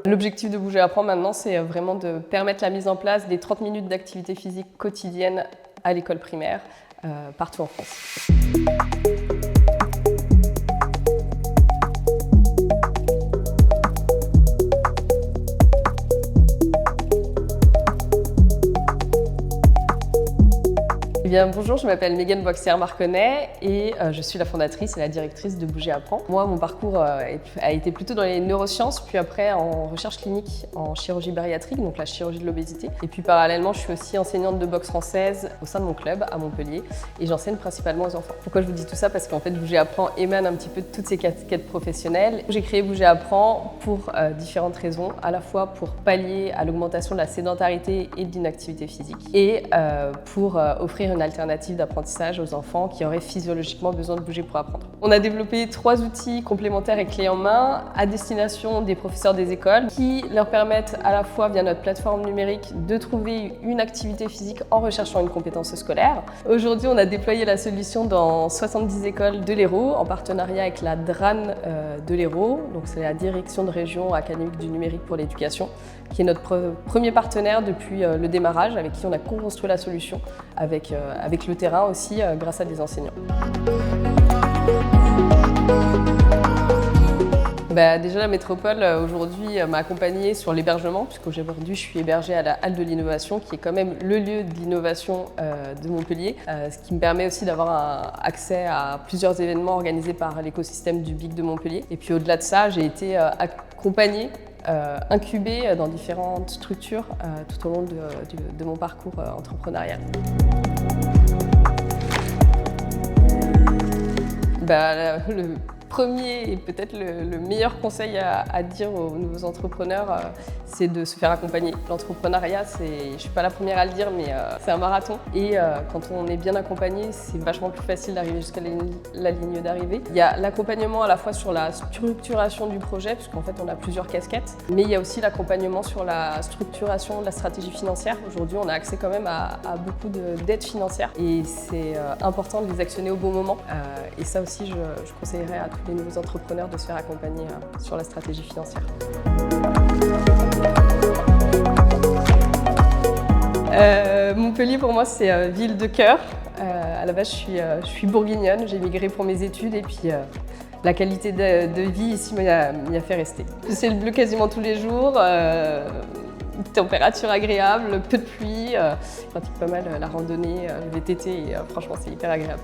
L'objectif de Bouger Apprend maintenant, c'est vraiment de permettre la mise en place des 30 minutes d'activité physique quotidienne à l'école primaire, partout en France. Eh bien, bonjour, je m'appelle Mégane Boixière-Marconnet et je suis la fondatrice et la directrice de Bouger Apprend. Moi, mon parcours a été plutôt dans les neurosciences, puis après en recherche clinique en chirurgie bariatrique, donc la chirurgie de l'obésité. Et puis parallèlement, je suis aussi enseignante de boxe française au sein de mon club à Montpellier et j'enseigne principalement aux enfants. Pourquoi je vous dis tout ça? Parce qu'en fait, Bouger Apprend émane un petit peu de toutes ces casquettes professionnelles. J'ai créé Bouger Apprend pour différentes raisons, à la fois pour pallier à l'augmentation de la sédentarité et de l'inactivité physique et pour offrir une alternative d'apprentissage aux enfants qui auraient physiologiquement besoin de bouger pour apprendre. On a développé 3 outils complémentaires et clés en main à destination des professeurs des écoles qui leur permettent à la fois via notre plateforme numérique de trouver une activité physique en recherchant une compétence scolaire. Aujourd'hui, on a déployé la solution dans 70 écoles de l'Hérault en partenariat avec la DRAN de l'Hérault, donc c'est la Direction de Région Académique du Numérique pour l'Éducation, qui est notre premier partenaire depuis le démarrage, avec qui on a co-construit la solution avec le terrain aussi, grâce à des enseignants. Déjà, la métropole aujourd'hui m'a accompagnée sur l'hébergement, puisqu'aujourd'hui je suis hébergée à la Halle de l'Innovation, qui est quand même le lieu de l'innovation de Montpellier, ce qui me permet aussi d'avoir accès à plusieurs événements organisés par l'écosystème du BIC de Montpellier. Et puis au-delà de ça, j'ai été accompagnée, incubée dans différentes structures tout au long de mon parcours entrepreneurial. Le premier et peut-être le meilleur conseil à dire aux nouveaux entrepreneurs, c'est de se faire accompagner. L'entrepreneuriat, je ne suis pas la première à le dire, mais c'est un marathon. Et quand on est bien accompagné, c'est vachement plus facile d'arriver jusqu'à la ligne d'arrivée. Il y a l'accompagnement à la fois sur la structuration du projet, puisqu'en fait on a plusieurs casquettes, mais il y a aussi l'accompagnement sur la structuration de la stratégie financière. Aujourd'hui, on a accès quand même à beaucoup d'aides financières et c'est important de les actionner au bon moment. Et ça aussi, je conseillerais à tous les nouveaux entrepreneurs de se faire accompagner sur la stratégie financière. Montpellier, pour moi, c'est ville de cœur. À la base, je suis bourguignonne, j'ai migré pour mes études et puis la qualité de vie ici m'y a fait rester. C'est le bleu quasiment tous les jours, température agréable, peu de pluie, je pratique pas mal la randonnée, le VTT et franchement, c'est hyper agréable.